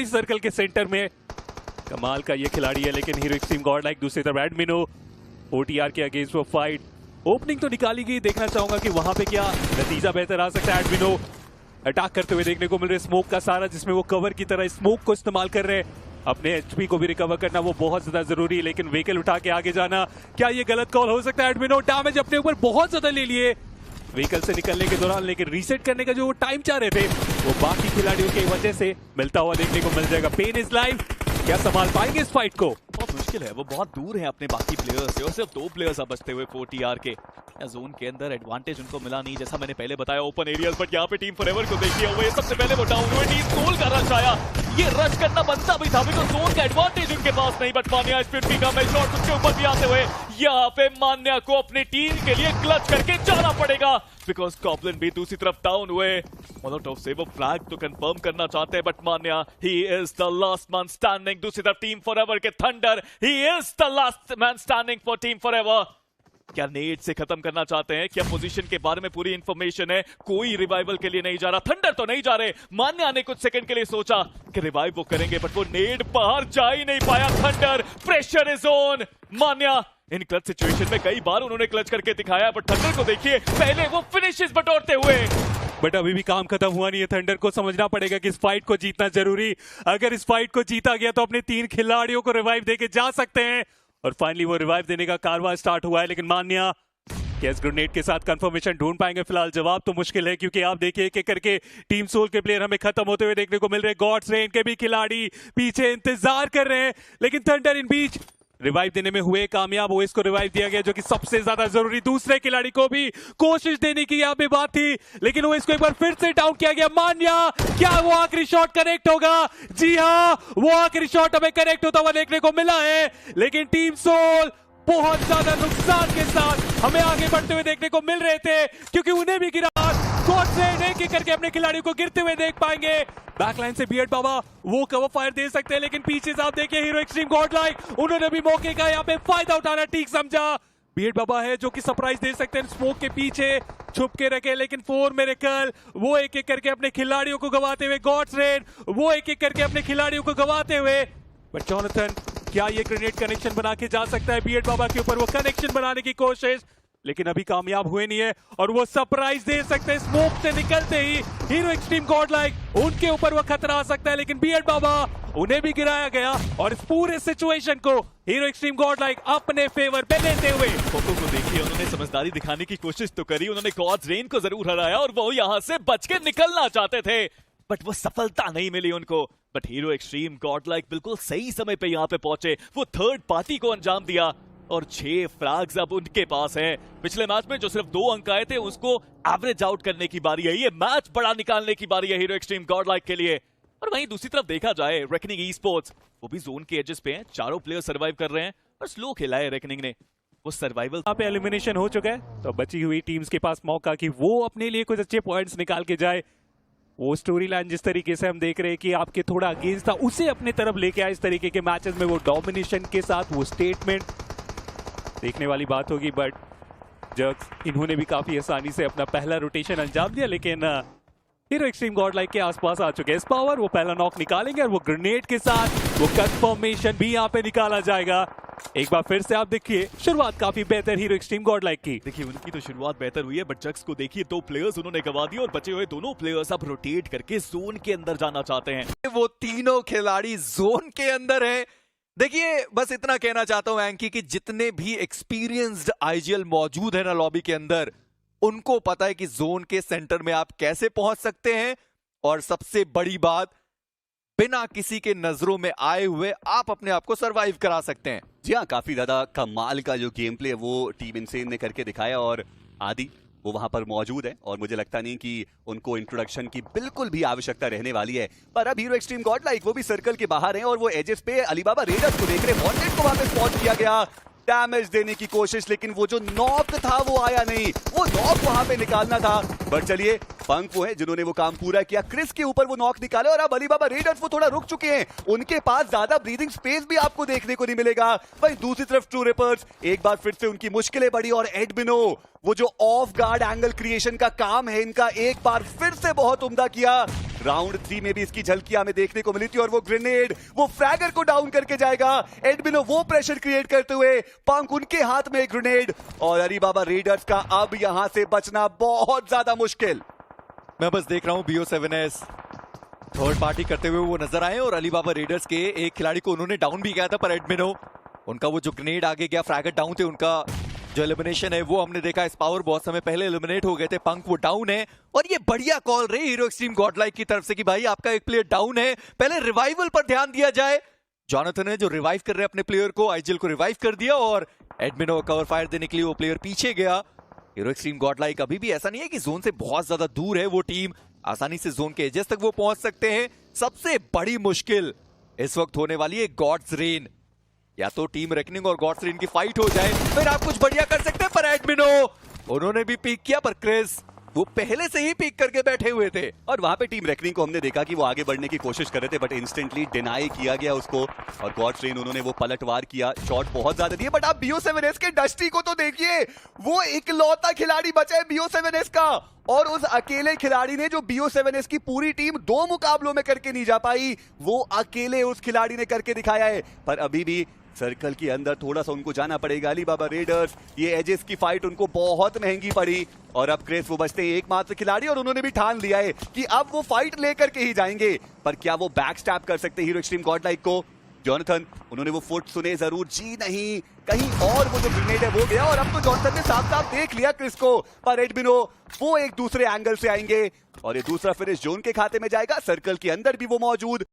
खिलाड़ी सर्कल के सेंटर में। कमाल का ये खिलाड़ी है, लेकिन हीरो एक्सट्रीम गॉडलाइक दूसरी तरफ एडमिनो ओटीआर के अगेंस्ट वो फाइट। ओपनिंग तो निकाली गई, देखना चाहूंगा कि वहां पे क्या नतीजा बेहतर आ सकता है। एडमिनो अटैक करते हुए देखने को मिल रहे, स्मोक का सारा जिसमें वो कवर की तरह स्मोक को इस्तेमाल कर रहे हैं। अपने एचपी को भी रिकवर करना वो बहुत ज्यादा जरूरी है, लेकिन व्हीकल उठा के आगे जाना क्या ये गलत कॉल हो सकता है। एडमिनो डैमेज अपने ऊपर बहुत ज्यादा ले लिए व्हीकल से निकलने के दौरान, लेकिन रीसेट करने का जो वो टाइम चाह रहे थे वो बाकी खिलाड़ियों की वजह से मिलता हुआ देखने को मिल जाएगा। पेन इज लाइव, क्या संभाल पाएंगे इस फाइट को? बहुत मुश्किल है, वो बहुत दूर है अपने बाकी प्लेयर्स से और सिर्फ 2 प्लेयर्स अब बचते हुए 4TR के। जोन के अंदर एडवांटेज उनको मिला नहीं, जैसा मैंने पहले बताया ओपन एरियाज, बट यहाँ पे टीम फॉरएवर को देखिए हुए सबसे पहले वो डाउन हुए। टीम सोल का रश आया, ये रश करना बनता भी था, बिकॉज़ जोन का एडवांटेज उनके पास नहीं। बट मान्या स्पिन का मैं शॉट उसके ऊपर भी आते हुए यहाँ पे मान्या को अपनी टीम के लिए क्लच करके जाना पड़ेगा, बिकॉज़ गॉब्लिन भी दूसरी तरफ डाउन हुए। मोलोटोव से वो फ्लैग तो कंफर्म करना चाहते हैं, but Manya he is the last man standing. दूसरी तरफ टीम फॉरएवर के thunder, he is the last man standing for team forever. क्या नेट से खत्म करना चाहते हैं? क्या पोजीशन के बारे में पूरी इंफॉर्मेशन है? कोई रिवाइवल के लिए नहीं जा रहा, थंडर तो नहीं जा रहे। मान्या ने कुछ सेकंड के लिए सोचा कि रिवाइव वो करेंगे, बट वो नेट बाहर जा ही नहीं पाया। Thunder, pressure is on. Manya in clutch situation में कई बार उन्होंने क्लच करके दिखाया, बट थंडर को देखिए पहले वो फिनिशेस बटोरते हुए। बट अभी भी काम खत्म हुआ नहीं है। थंडर को समझना पड़ेगा कि इस फाइट को जीतना जरूरी। अगर इस फाइट को जीता गया तो अपने 3 खिलाड़ियों को रिवाइव देके जा सकते हैं, और फाइनली वो रिवाइव देने का कारवां स्टार्ट हुआ है। लेकिन मान्या कैस ग्रेनेड के साथ कंफर्मेशन ढूंढ पाएंगे? फिलहाल जवाब तो मुश्किल है, क्योंकि आप देखिए एक एक करके टीम सोल के प्लेयर हमें खत्म होते हुए देखने को मिल रहे हैं। गॉड्स रेन के भी खिलाड़ी पीछे इंतजार कर रहे हैं, लेकिन थंडर इन बीच रिवाइव देने में हुए कामयाब। ओएस को रिवाइव दिया गया, जो कि सबसे ज्यादा जरूरी। दूसरे खिलाड़ी को भी कोशिश देने की यहाँ पे बात थी, लेकिन ओएस को एक बार फिर से डाउन किया गया। मान्या, क्या वो आखिरी शॉट कनेक्ट होगा? जी हाँ, वो आखिरी शॉट हमें कनेक्ट होता हुआ देखने को मिला है, लेकिन टीम सोल बहुत ज्यादा नुकसान के साथ हमें आगे बढ़ते हुए देखने को मिल रहे थे, क्योंकि उन्हें भी गिरा। एक एक करके अपने खिलाड़ियों को गिरते हुए देख पाएंगे। बैकलाइन से बियर्ड बाबा वो कवर फायर दे सकते हैं, लेकिन पीछे से आप देखिए हीरो एक्सट्रीम गॉडलाइक, उन्होंने भी मौके का यहाँ पे फायदा उठाना ठीक समझा। बियर्ड बाबा है जो कि सरप्राइज दे सकते हैं, स्मोक के पीछे छुप के रखे, लेकिन 4 मिरेकल वो एक एक करके अपने खिलाड़ियों को गवाते हुए। गॉड्स रेन वो एक एक करके अपने खिलाड़ियों को गवाते हुए। बट जॉनथन, क्या ये ग्रेनेड कनेक्शन बना के जा सकता है? बियर्ड बाबा के ऊपर वो कनेक्शन बनाने की कोशिश, लेकिन अभी कामयाब हुए नहीं है, और वो सरप्राइज दे सकते हैं। स्मोक से निकलते ही हीरो एक्सट्रीम गॉडलाइक उनके ऊपर वो खतरा आ सकता है, लेकिन बियर्ड बाबा उन्हें भी गिराया गया, और इस पूरे सिचुएशन को हीरो एक्सट्रीम गॉडलाइक अपने फेवर पे लेते हुए। कोको को देखिए, उन्होंने समझदारी दिखाने की कोशिश तो करी, उन्होंने गॉड्स रेन को जरूर हराया और वो यहां से बच के निकलना चाहते थे, बट वो सफलता नहीं मिली उनको। बट हीरो एक्सट्रीम गॉडलाइक बिल्कुल सही समय पे यहाँ पे पहुंचे, वो थर्ड पार्टी को अंजाम दिया, और 6 फ्रैग्स अब उनके पास हैं। पिछले मैच में जो सिर्फ 2 अंक आए थे, उसको एवरेज आउट करने की बारी है। ये मैच बड़ा निकालने की बारी है हीरो एक्सट्रीम गॉडलाइक के लिए। और वहीं दूसरी तरफ देखा जाए, रेकनिंग ई स्पोर्ट्स वो भी जोन के एजेस पे हैं, 4 प्लेयर सर्वाइव कर रहे हैं, और स्लो खेला है रेकनिंग ने। वो सर्वाइवल यहाँ पे एलिमिनेशन हो चुका है, तो बची हुई टीम्स के पास मौका कि वो अपने लिए कुछ अच्छे पॉइंट्स निकाल के जाए। वो स्टोरी लाइन जिस तरीके से हम देख रहे हैं कि आपके थोड़ा अगेंस्ट था, उसे अपने तरफ लेके आए। इस तरीके के मैचेस में वो डोमिनेशन के साथ वो स्टेटमेंट देखने वाली बात होगी। बट जग इन्होंने भी काफी आसानी से अपना पहला रोटेशन अंजाम दिया, लेकिन हीरो एक्सट्रीम गॉडलाइक के आसपास आ चुके हैं स्पावर। वो पहला नॉक निकालेंगे, और वो ग्रेनेड के साथ वो कंफर्मेशन भी यहाँ पे निकाला जाएगा। एक बार फिर से आप देखिए, शुरुआत काफी बेहतर हीरो एक्सट्रीम गॉडलाइक की। देखिए उनकी तो शुरुआत बेहतर हुई है, बट जग्स को देखिए 2 प्लेयर्स उन्होंने गवा दिए, और बचे हुए दोनों प्लेयर्स अब रोटेट करके जोन के अंदर जाना चाहते हैं। वो तीनों खिलाड़ी जोन के अंदर हैं। देखिए बस इतना कहना चाहता हूं एंकी कि जितने भी एक्सपीरियंस्ड आईजीएल मौजूद है ना लॉबी के अंदर, उनको पता है कि जोन के सेंटर में आप कैसे पहुंच सकते हैं, और सबसे बड़ी बात, बिना किसी के नजरों में आए हुए आप अपने आप को सरवाइव करा सकते हैं। जी हाँ, काफी ज्यादा कमाल का जो गेम प्ले है वो टीम इनसेन ने करके दिखाया, और आदि वो वहां पर मौजूद है, और मुझे लगता नहीं कि उनको इंट्रोडक्शन की बिल्कुल भी आवश्यकता रहने वाली है। पर अब हीरो एक्सट्रीम गॉडलाइक वो भी सर्कल के बाहर हैं, और वो एजेस पे अलीबाबा रेडर्स को देख रहे। वॉन्टेड को वहां पे स्पॉट किया गया, डैमेज देने की कोशिश, लेकिन वो जो नॉक था वो आया नहीं। वो नॉक वहां पे निकालना था, बट चलिए पंक वो है जिन्होंने वो काम पूरा किया, क्रिस के ऊपर वो नॉक निकाले और अब अलीबाबा रेडर्स वो थोड़ा रुक चुके हैं, उनके पास ज्यादा ब्रीदिंग स्पेस भी आपको देखने को नहीं मिलेगा। भाई दूसरी तरफ ट्रू रिपर्स एक बार फिर से उनकी मुश्किलें बढ़ी और एडमिनो वो जो ऑफ गार्ड एंगल क्रिएशन का काम है इनका एक बार फिर से बहुत उम्दा किया। राउंड 3 में भी इसकी झलकियां हमें देखने को मिली थी और वो ग्रेनेड वो फ्रैगर को डाउन करके जाएगा। एडमिनो वो प्रेशर क्रिएट करते हुए, पंक उनके हाथ में ग्रेनेड और अलीबाबा रेडर्स का अब यहां से बचना बहुत ज्यादा मुश्किल। मैं बस देख रहा हूं BO7S थर्ड पार्टी करते हुए वो नजर आए और अलीबाबा रेडर्स के एक खिलाड़ी को उन्होंने डाउन भी किया था, पर एडमिनो उनका वो जो ग्रेनेड आगे गया, फ्रैगर डाउन थे, उनका जो एलिमिनेशन है वो हमने देखा। इस पावर बहुत समय पहले एलिमिनेट हो गए थे, पंक वो डाउन है और ये बढ़िया कॉल रही हीरो एक्सट्रीम गॉडलाइक की तरफ से कि भाई आपका एक प्लेयर डाउन है, पहले रिवाइवल पर ध्यान दिया जाए। जॉनथन है जो रिवाइव कर रहे अपने प्लेयर को, आईजीएल को रिवाइव कर दिया और एडमिनो कवर फायर देने के लिए वो प्लेयर पीछे गया। हीरो एक्सट्रीम गॉडलाइक अभी भी ऐसा नहीं है कि जोन से बहुत ज्यादा दूर है, वो टीम आसानी से जोन के एजेस तक वो पहुंच सकते हैं। सबसे बड़ी मुश्किल इस वक्त होने वाली है गॉड्स रेन, या तो टीम रेकनिंग और गॉड्स रेन की फाइट हो जाए फिर आप कुछ बढ़िया कर सकते हैं, पर एडमिनो उन्होंने भी पीक किया, पर क्रिस वो पहले से ही पीक करके बैठे हुए थे। और वहां पे टीम रेकनिंग को हमने देखा कि वो आगे बढ़ने की कोशिश कर रहे थे बट इंस्टेंटली डिनाई किया गया उसको और गॉड ट्रेन उन्होंने वो पलटवार किया, शॉट बहुत ज्यादा दिए। बट आप BO7S के डस्टी को तो देखिए, वो इकलौता खिलाड़ी बचा है BO7S का और उस अकेले खिलाड़ी ने जो BO7S की पूरी टीम 2 मुकाबलों में करके नहीं जा पाई, वो अकेले उस खिलाड़ी ने करके दिखाया है। पर अभी भी सर्कल के अंदर थोड़ा सा उनको जाना पड़ेगा। अलीबाबा रेडर्स ये एजेस की फाइट उनको बहुत महंगी पड़ी और अब क्रेस वो बचते हैं एकमात्र खिलाड़ी और उन्होंने भी ठान लिया है कि अब वो फाइट लेकर के ही जाएंगे। पर क्या वो बैक स्टैप कर सकते हीरो एक्सट्रीम गॉडलाइक को? जॉनथन उन्होंने वो फुट सुने जरूर, जी नहीं कहीं और वो जो ग्रेनेड है वो गया और अब तो जॉनथन ने साफ साफ देख लिया क्रिस को, पर एडमिनो वो एक दूसरे एंगल से आएंगे और ये दूसरा फिनिश जोन के खाते में जाएगा। सर्कल के अंदर भी वो मौजूद।